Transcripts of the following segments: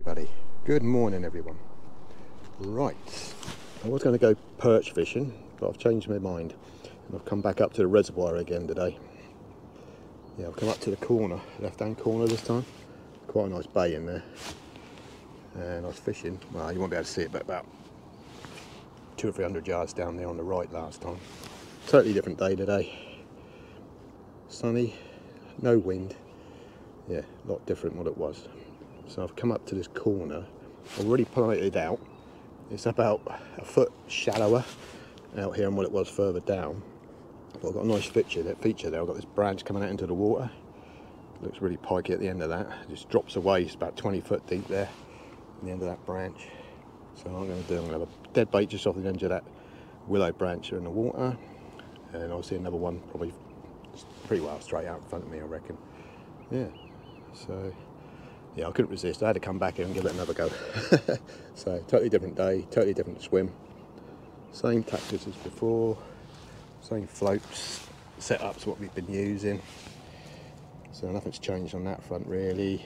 everybody. Good morning, everyone. Right, I was going to go perch fishing, but I've changed my mind and I've come back up to the reservoir again today. Yeah, I've come up to the corner, left-hand corner this time. Quite a nice bay in there. And I was fishing, well, you won't be able to see it, but about 200 or 300 yards down there on the right last time. Totally different day today. Sunny, no wind. Yeah, a lot different than what it was. So I've come up to this corner. I've already planted it out. It's about a foot shallower out here than what it was further down. But I've got a nice feature there. I've got this branch coming out into the water. Looks really pikey at the end of that. It just drops away. It's about 20 foot deep there at the end of that branch. So what I'm going to do, I'm going to have a dead bait just off the edge of that willow branch in the water. And I'll see another one probably pretty well straight out in front of me, I reckon. Yeah, so yeah, I couldn't resist. I had to come back here and give it another go. So totally different day, totally different swim. Same tactics as before, same floats, setups what we've been using. So nothing's changed on that front really.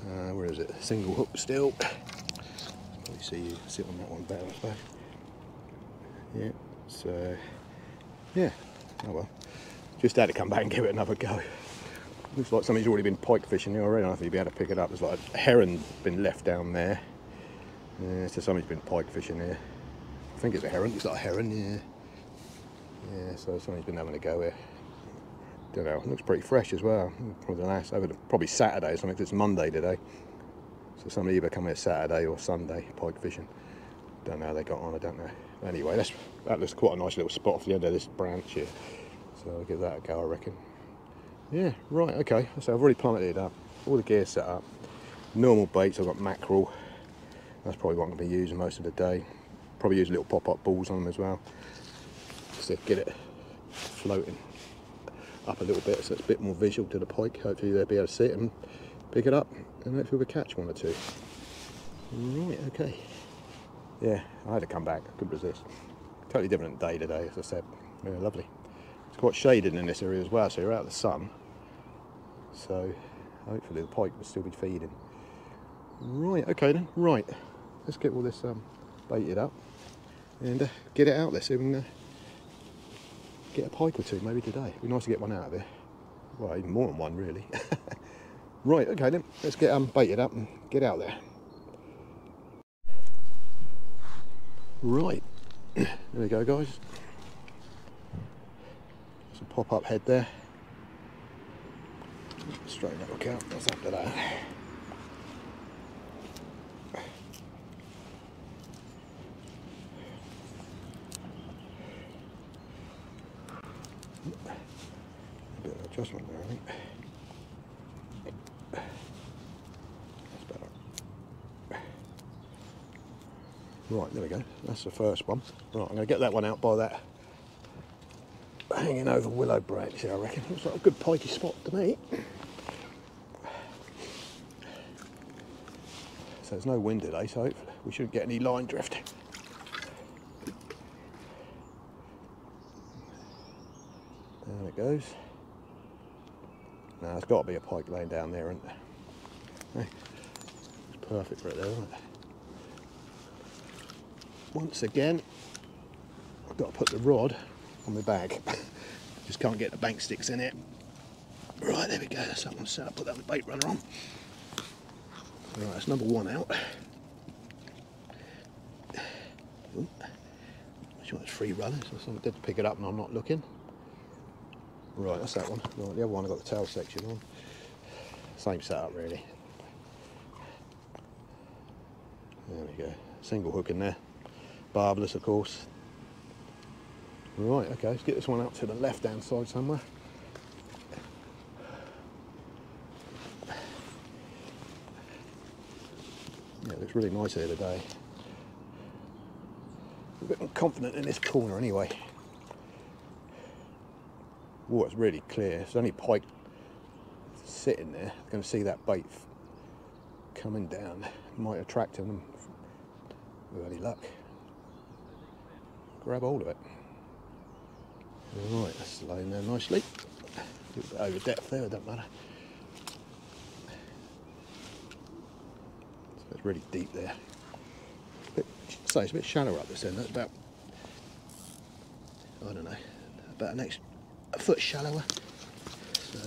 Where is it? Single hook still. Probably see you sit on that one better, I suppose. Yeah, so yeah, oh well. Just had to come back and give it another go. Looks like somebody's already been pike fishing here already. I don't know if you'll be able to pick it up. There's like a heron been left down there. Yeah, so somebody's been pike fishing here. I think it's a heron. It's not a heron, yeah. Yeah, so somebody's been having a go here. Don't know. It looks pretty fresh as well. Probably Saturday or something. It's Monday today. So somebody either come here Saturday or Sunday pike fishing. Don't know how they got on. I don't know. Anyway, that looks quite a nice little spot off the end of this branch here. So I'll give that a go, I reckon. Yeah, right, okay. So I've already planted it up. All the gear set up. Normal baits, I've got mackerel. That's probably what I'm going to be using most of the day. Probably use little pop-up balls on them as well. Just to get it floating up a little bit so it's a bit more visual to the pike. Hopefully they'll be able to see it and pick it up and hopefully we'll catch one or two. Right, okay. Yeah, I had to come back. I couldn't resist. Totally different day today, as I said. Yeah, lovely. It's quite shaded in this area as well, so you're out of the sun. So hopefully the pike will still be feeding. Right, okay then. Right, let's get all this baited up and get it out there so we can get a pike or two maybe today. It'd be nice to get one out of there. Well, even more than one really. Right, okay then. Let's get baited up and get out there. Right, there we go, guys. Some pop-up head there. Straighten that look out. What's after that? A bit of adjustment there, I think. That's better. Right, there we go. That's the first one. Right, I'm going to get that one out by that hanging over willow branch here, I reckon. Looks like a good pikey spot to me. So there's no wind today, so hopefully we shouldn't get any line drift. There it goes. Now there's got to be a pike laying down there, isn't there? Hey, it's perfect for it there, isn't it? Once again, I've got to put the rod on my bag. Just can't get the bank sticks in it. Right, there we go. That's that one set up. Put that bait runner on. Right, that's number one out. Ooh. Sure it's free running, so someone did pick it up and I'm not looking. Right, that's that one. Right, the other one I've got the tail section on. Same setup really. There we go. Single hook in there. Barbless, of course. Right, okay, let's get this one up to the left-hand side somewhere. Yeah, it looks really nice here today. A bit confident in this corner anyway. Water's really clear. There's only pike sitting there. I'm going to see that bait coming down. Might attract them with any luck. Grab hold of it. Right, that's laying there nicely. A little bit over depth there, it don't matter. really deep there. So it's a bit shallower up this end. That's about, I don't know, about a foot shallower. So,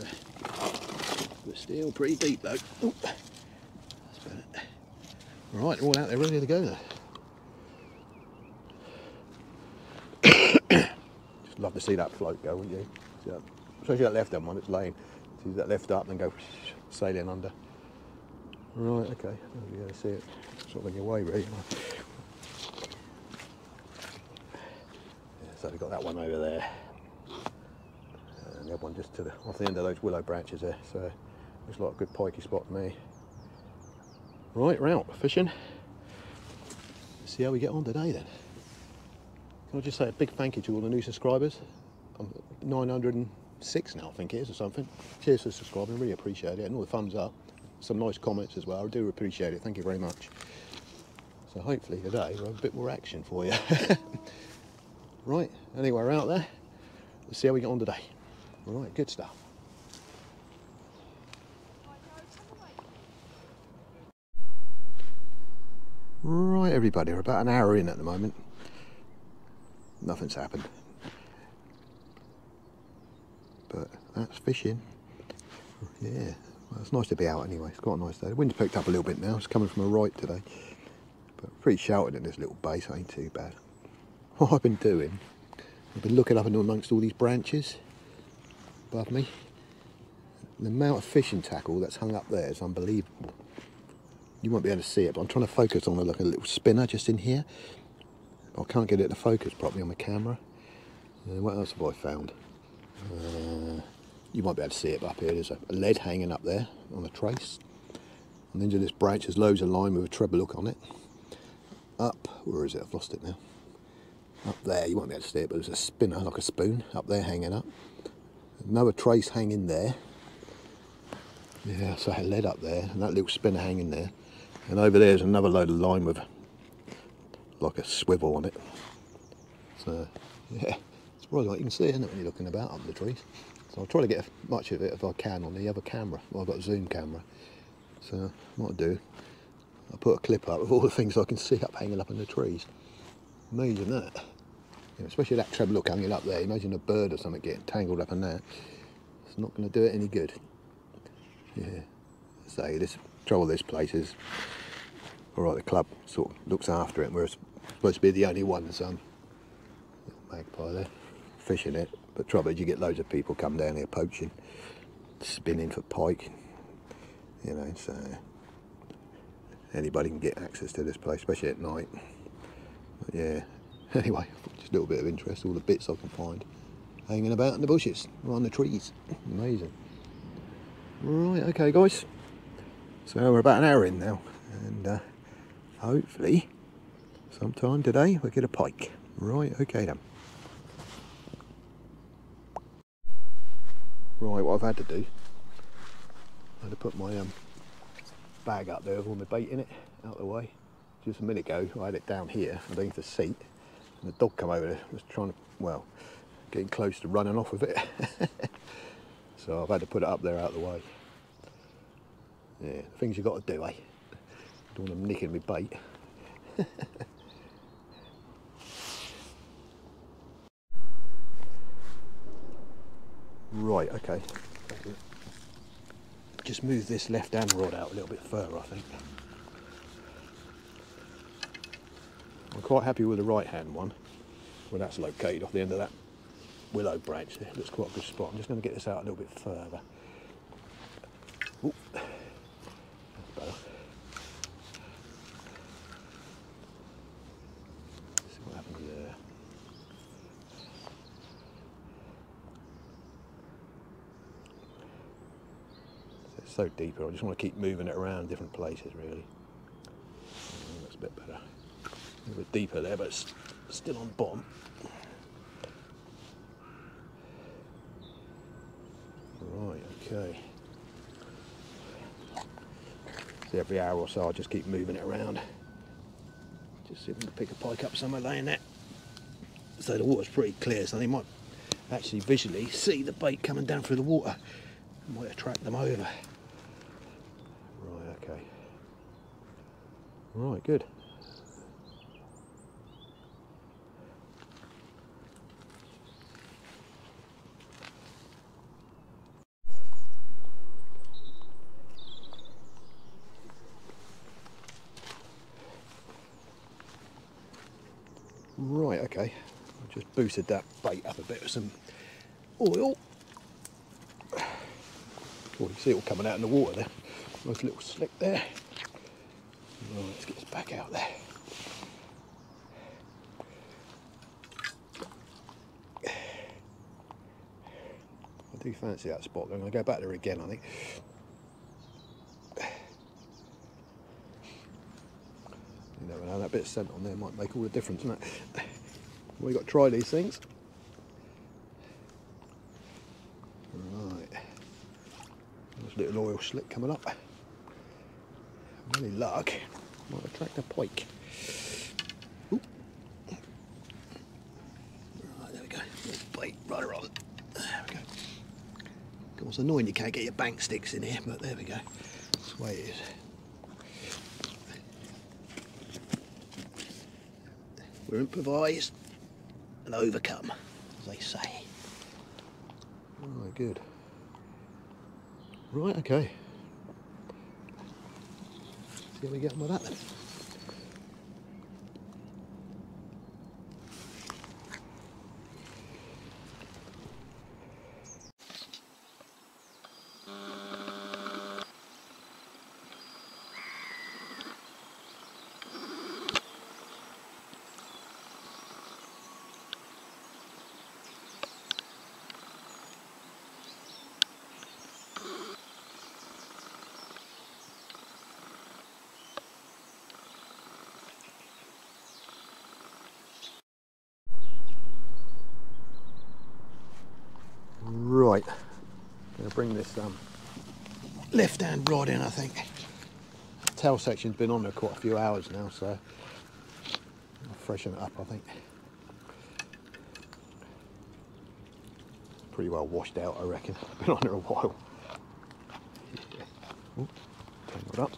but still pretty deep though. Ooh, that's about it. Right, they're all out there ready to go now. Just love to see that float go, wouldn't you? So, especially that left hand one, it's laying. See that left up and go sailing under. Right, okay. You can see it sort of on your way, really. Yeah, so we've got that one over there. And the other one just to the off the end of those willow branches there. So looks like a good pikey spot to me. Right, we're out fishing. Let's see how we get on today then. Can I just say a big thank you to all the new subscribers. I'm 906 now, I think it is, or something. Cheers for subscribing, I really appreciate it. And all the thumbs up. Some nice comments as well, I do appreciate it, thank you very much. So hopefully today we'll have a bit more action for you. Right, anyway, we're out there. Let's see how we get on today. Right, good stuff. Right everybody, we're about an hour in at the moment. Nothing's happened. But that's fishing. Yeah, well, it's nice to be out anyway. It's quite a nice day. The wind's picked up a little bit now. It's coming from the right today. But pretty sheltered in this little bay, so it ain't too bad. What I've been doing, I've been looking up and amongst all these branches above me. The amount of fishing tackle that's hung up there is unbelievable. You won't be able to see it, but I'm trying to focus on a little spinner just in here. I can't get it to focus properly on the camera. What else have I found? You might be able to see it, but up here there's a lead hanging up there on a trace. And into this branch there's loads of line with a treble hook on it. Up, where is it? I've lost it now. Up there, you won't be able to see it, but there's a spinner, like a spoon, up there hanging up. Another trace hanging there. Yeah, so I had lead up there, and that little spinner hanging there. And over there's another load of line with like a swivel on it. So, yeah, it's probably like you can see, isn't it, when you're looking about up the trees. So I'll try to get as much of it if I can on the other camera. Well, I've got a zoom camera. So what I'll do, I'll put a clip up of all the things I can see up hanging up in the trees. Amazing that. You know, especially that treble hook hanging up there. Imagine a bird or something getting tangled up in that. It's not going to do it any good. Yeah. So this trouble with this place is, alright, the club sort of looks after it. We're supposed to be the only ones, magpie there, fishing it. But trouble is you get loads of people come down here poaching, spinning for pike. You know, so anybody can get access to this place, especially at night. But yeah, anyway, just a little bit of interest, all the bits I can find hanging about in the bushes, or on the trees. Amazing. Right, okay guys, so we're about an hour in now, and hopefully sometime today we'll get a pike. Right, okay then. Right, what I've had to do, I had to put my bag up there with all my bait in it, out of the way. Just a minute ago, I had it down here underneath the seat, and the dog come over there, was trying to, well, getting close to running off with it. So I've had to put it up there out of the way. Yeah, things you got to do, eh? Don't want them nicking me bait. Right, okay. Just move this left hand rod out a little bit further, I think. I'm quite happy with the right hand one, where that's located off the end of that willow branch there. It looks quite a good spot. I'm just going to get this out a little bit further. Ooh. That's better. Let's see what happens there. It's so deep here, I just want to keep moving it around different places really. That's a bit better. A little bit deeper there, but it's still on bottom. Right, okay. So every hour or so I'll just keep moving it around. Just see if we can pick a pike up somewhere laying there. So the water's pretty clear, so they might actually visually see the bait coming down through the water. Might attract them over. Right, okay. Right, good. Right, okay. I just boosted that bait up a bit with some oil. Oh, you can see it all coming out in the water there. Nice little slick there. Right, let's get this back out there. I do fancy that spot. I'm going to go back there again, I think. You never know, that bit of scent on there might make all the difference, isn't it? We've got to try these things. Right. Nice little oil slick coming up. Any luck, might attract a pike. Ooh. Right, there we go. Little bait right on. There we go. Of course, annoying you can't get your bank sticks in here, but there we go. That's the way it is. We're improvised and overcome, as they say. Right, good. Right, okay. See how we get on with that then. Right, I'm going to bring this left hand rod in, I think. The tail section's been on there quite a few hours now, so I'll freshen it up, I think. Pretty well washed out, I reckon. Been on there a while. Ooh, tangled up.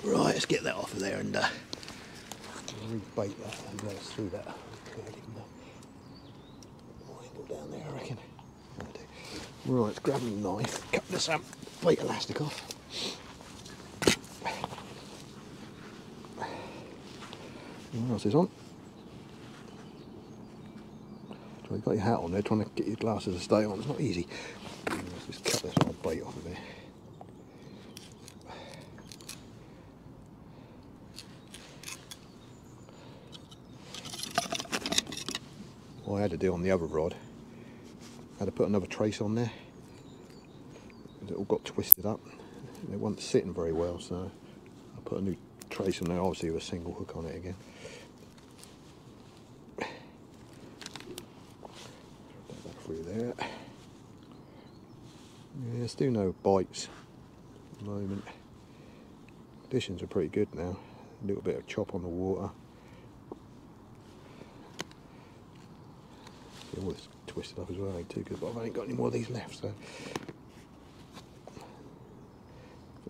Right, let's get that off of there and rebait that and let us through that. Down there, I reckon. Right, let's grab a knife, cut this plate elastic off. What else is on? So you've got your hat on there, trying to get your glasses to stay on. It's not easy. Let's just cut this old bait off of there. What I had to do on the other rod, I had to put another trace on there. It all got twisted up. It wasn't sitting very well, so I put a new trace on there, obviously with a single hook on it again. Put that through there. Yeah, still no bites at the moment. Conditions are pretty good now. A little bit of chop on the water. See, all this twisted up as well, ain't too good, but I ain't got any more of these left, so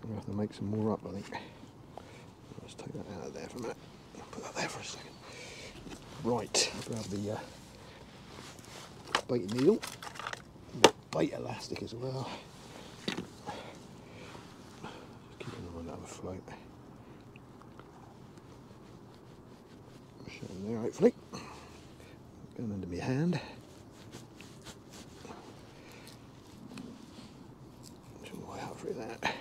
we'll have to make some more up, I think. Let's take that out of there for a minute. I'll put that there for a second. Right, I'll grab the bait needle, the bait elastic as well. Just keep an eye on that afloat. Show them there, hopefully. Going under my hand. Some way out through that.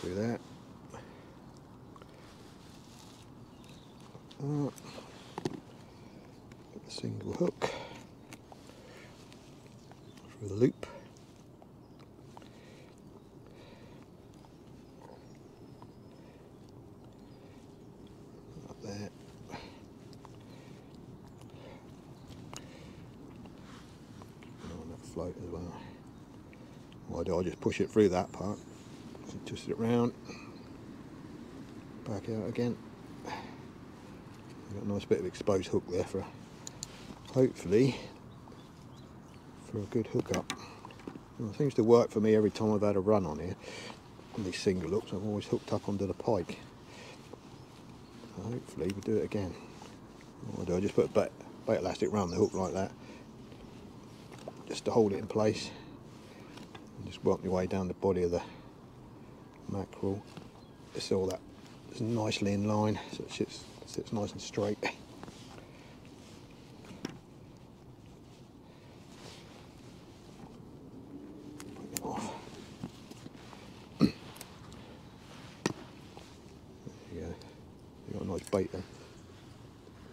Through that. Get the single hook through the loop. Up there. And on that float as well. What I do, I just push it through that part. Twist it round, back out again. Got a nice bit of exposed hook there for hopefully for a good hook up. Well, it seems to work for me every time I've had a run on here. On these single hooks, I've always hooked up onto the pike. So hopefully we'll do it again. What I do, I just put a bait elastic around the hook like that, just to hold it in place. And just work my way down the body of the mackerel. It's all that. It's nicely in line, so it sits nice and straight. Bait there.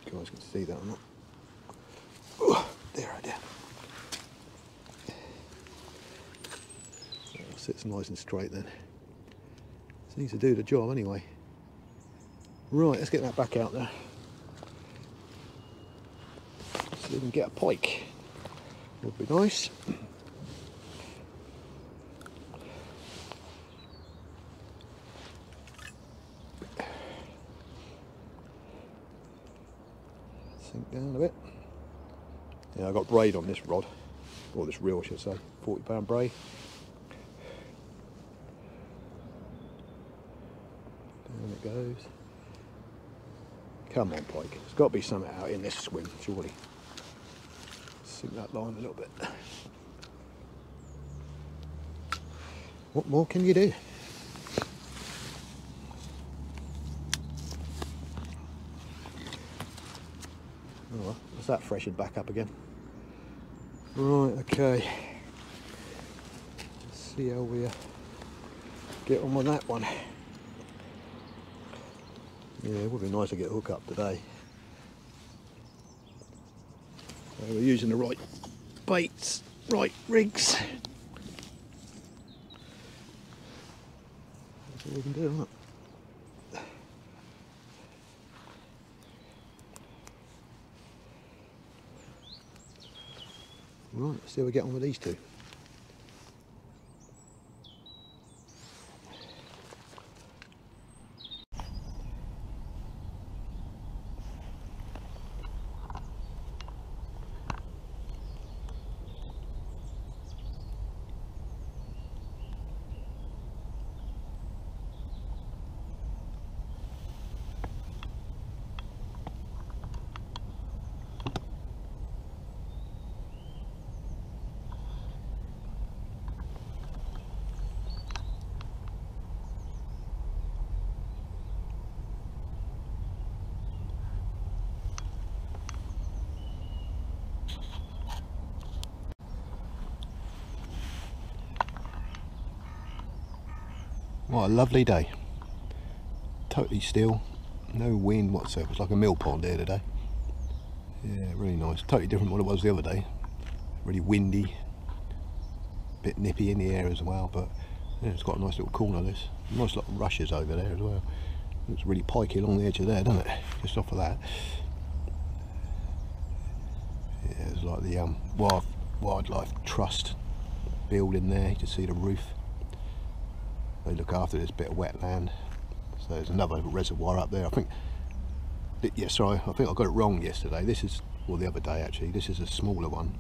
You guys can see that or not. Oh, there I did. So it sits nice and straight then. Seems to do the job anyway. Right, let's get that back out there. So we can get a pike. Would be nice. Sink down a bit. Yeah, I got braid on this rod, or this reel I should say, 40-pound braid. Down it goes. Come on, pike. There's got to be something out in this swim, surely. Sink that line a little bit. What more can you do? Oh well, that's that freshened back up again. Right, okay. Let's see how we get on with that one. Yeah, it would be nice to get a hook up today. So we're using the right baits, right rigs. That's all we can do, isn't it? Right, let's see how we get on with these two. What a lovely day. Totally still, no wind whatsoever. It's like a mill pond here today. Yeah, really nice. Totally different from what it was the other day. Really windy, bit nippy in the air as well, but yeah, it's got a nice little corner this. Nice little rushes over there as well. Looks really pikey along the edge of there, doesn't it? Just off of that. Yeah, it's like the Wildlife Trust building there. You can see the roof. They look after this bit of wetland. So there's another reservoir up there. I think I think I got it wrong yesterday. This is, or the other day actually, this is a smaller one.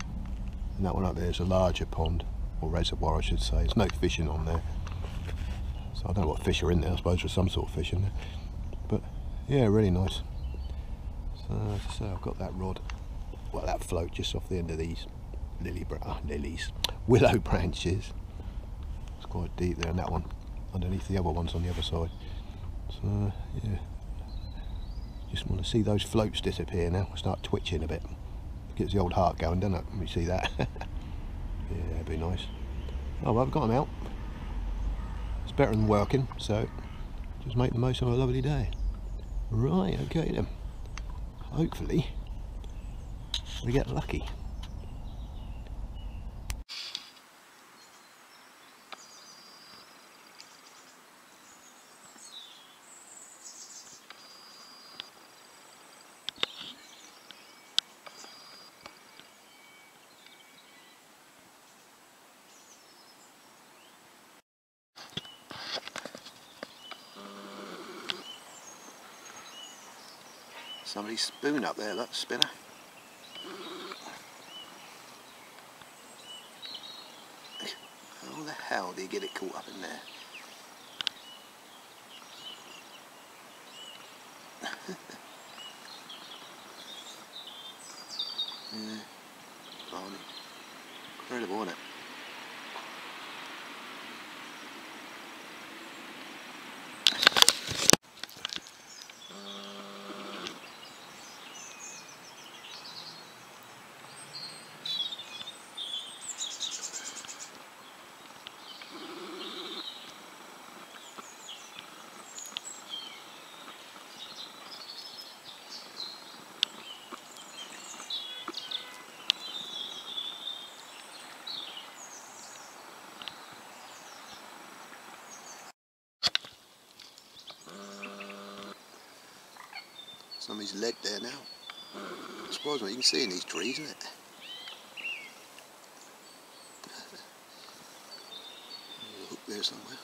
And that one up there is a larger pond, or reservoir I should say. There's no fishing on there. So I don't know what fish are in there. I suppose there's some sort of fish in there. But yeah, really nice. So as I say, I've got that rod, well that float just off the end of these willow branches. It's quite deep there, and that one underneath the other ones on the other side. So yeah, just want to see those floats disappear now. Start twitching a bit. Gets the old heart going, doesn't it, when we see that? Yeah, it'd be nice. Oh well, I've got them out. It's better than working, so just make the most of a lovely day. Right, okay then. Hopefully we get lucky. Somebody's spoon up there, that spinner. How the hell do you get it caught up in there? Yeah, blimey. Incredible, isn't it? Somebody's leg there now. Surprised what you can see in these trees, isn't it? There's a hook there somewhere.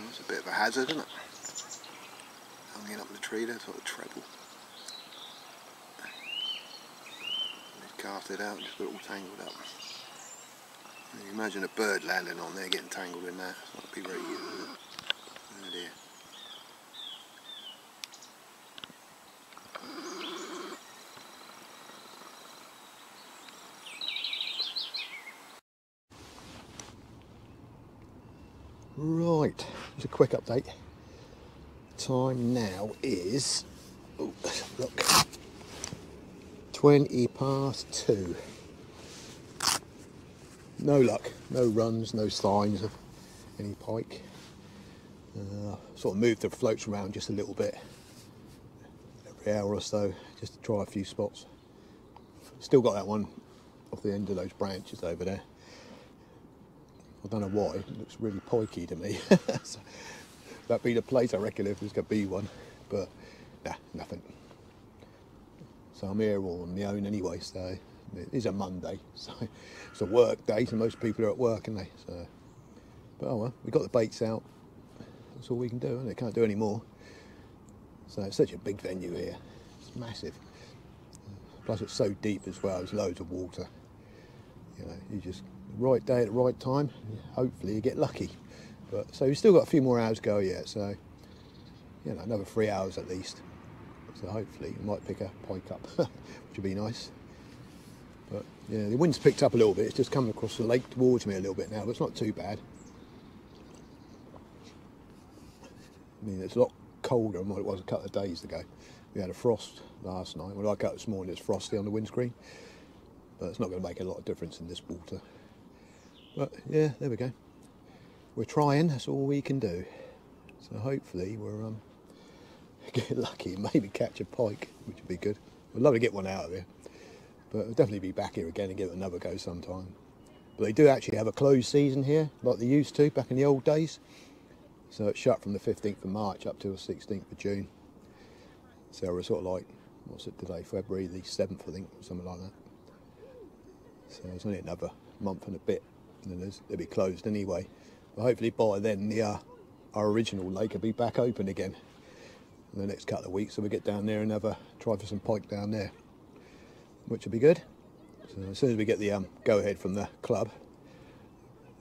It's a bit of a hazard, isn't it? Hanging up in the tree there, sort of treble. They've cast it out and just got it all tangled up. You imagine a bird landing on there getting tangled in that. It's not be very good, is it? Oh dear. Right, just a quick update. Time now is, oh, look, 20 past 2. No luck, no runs, no signs of any pike. Sort of moved the floats around just a little bit every hour or so, just to try a few spots. Still got that one off the end of those branches over there. I don't know why, it looks really pikey to me. So that'd be the place, I reckon, if there's going to be one, but nah, nothing. So I'm here all on my own anyway, so it is a Monday, so it's a work day, so most people are at work, aren't they? So, but oh well, we got the baits out, that's all we can do, and they can't do any more. So it's such a big venue here, it's massive. Plus it's so deep as well, there's loads of water. You know, you just, right day at the right time, hopefully you get lucky. But so we've still got a few more hours to go yet, so you know, another 3 hours at least. So hopefully we might pick a pike up, which would be nice. But yeah, the wind's picked up a little bit, it's just coming across the lake towards me a little bit now, but it's not too bad. I mean, it's a lot colder than what it was a couple of days ago. We had a frost last night. When I got up this morning, it's frosty on the windscreen. But it's not going to make a lot of difference in this water. But yeah, there we go. We're trying, that's all we can do. So hopefully we'll get lucky and maybe catch a pike, which would be good. I'd love to get one out of here. But I'll definitely be back here again and give it another go sometime. But they do actually have a closed season here, like they used to back in the old days. So it's shut from the 15th of March up to the 16th of June. So we're sort of like, what's it today, February the 7th I think, or something like that. So it's only another month and a bit, and then they'll be closed anyway. But hopefully by then our original lake will be back open again in the next couple of weeks, so we'll get down there and have a try for some pike down there, which will be good. So as soon as we get the go ahead from the club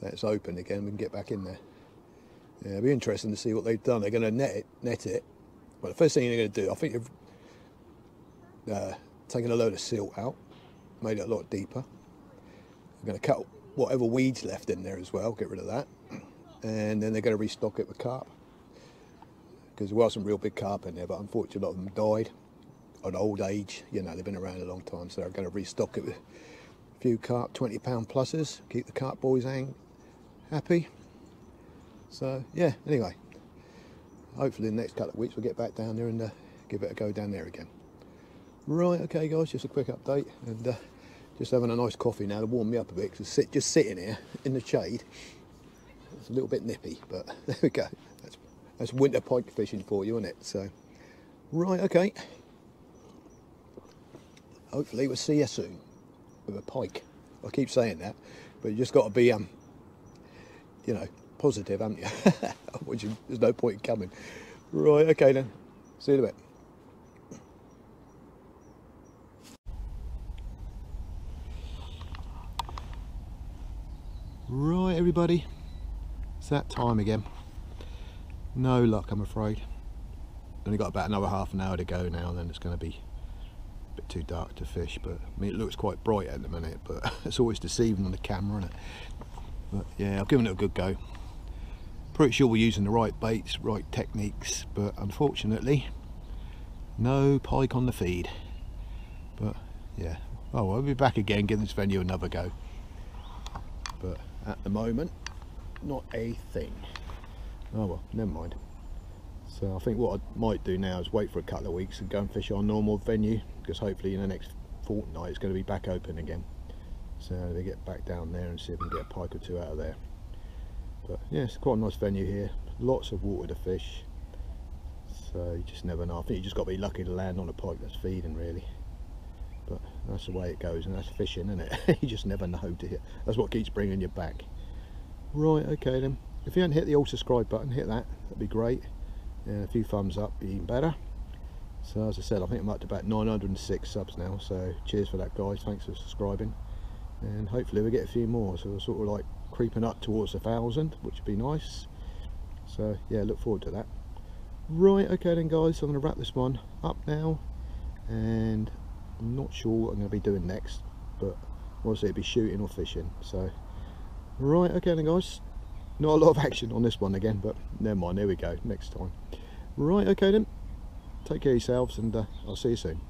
that it's open again, we can get back in there. Yeah, it'll be interesting to see what they've done. They're going to net it. Well, the first thing they're going to do, I think they've taken a load of silt out, made it a lot deeper. They're going to cut whatever weeds left in there as well, get rid of that, and then they're going to restock it with carp, because there was some real big carp in there, but unfortunately a lot of them died at old age. You know, they've been around a long time, so they're going to restock it with a few carp, 20-pound pluses, keep the carp boys happy. So yeah, anyway, hopefully in the next couple of weeks we'll get back down there and give it a go down there again. Right, okay guys, just a quick update, and just having a nice coffee now to warm me up a bit, because just sitting here in the shade, it's a little bit nippy, but there we go. That's winter pike fishing for you, isn't it? So, right, okay. hopefully we'll see you soon with a pike. I keep saying that, but you just got to be, you know, positive, haven't you? Which there's no point in coming. Right, okay then. See you in a bit. Right, everybody. It's that time again. No luck, I'm afraid. Only got about another half an hour to go now, and then it's going to be a bit too dark to fish. But I mean, it looks quite bright at the minute, but it's always deceiving on the camera, isn't it? But yeah, I've given it a good go. Pretty sure we're using the right baits, right techniques, but unfortunately, no pike on the feed. But yeah, oh, I'll be back again, give this venue another go. But at the moment, not a thing. Oh well, never mind. So I think what I might do now is wait for a couple of weeks and go and fish our normal venue, because hopefully in the next fortnight it's going to be back open again. So they get back down there and see if we can get a pike or two out of there. But yeah, it's quite a nice venue here. Lots of water to fish. So you just never know. I think you just got to be lucky to land on a pike that's feeding, really. But that's the way it goes, and that's fishing, isn't it? You just never know, do you? That's what keeps bringing you back. Right, okay then. If you haven't hit the old subscribe button, hit that. That'd be great. And a few thumbs up, be even better. So as I said, I think I'm up to about 906 subs now. So cheers for that, guys. Thanks for subscribing. And hopefully we'll get a few more. So we're sort of like creeping up towards 1,000, which would be nice. So yeah, look forward to that. Right, okay then, guys. So I'm going to wrap this one up now. And I'm not sure what I'm going to be doing next, but obviously it'll be shooting or fishing. So right, okay then, guys. Not a lot of action on this one again, but never mind, there we go, next time. Right, okay then, take care of yourselves, and I'll see you soon.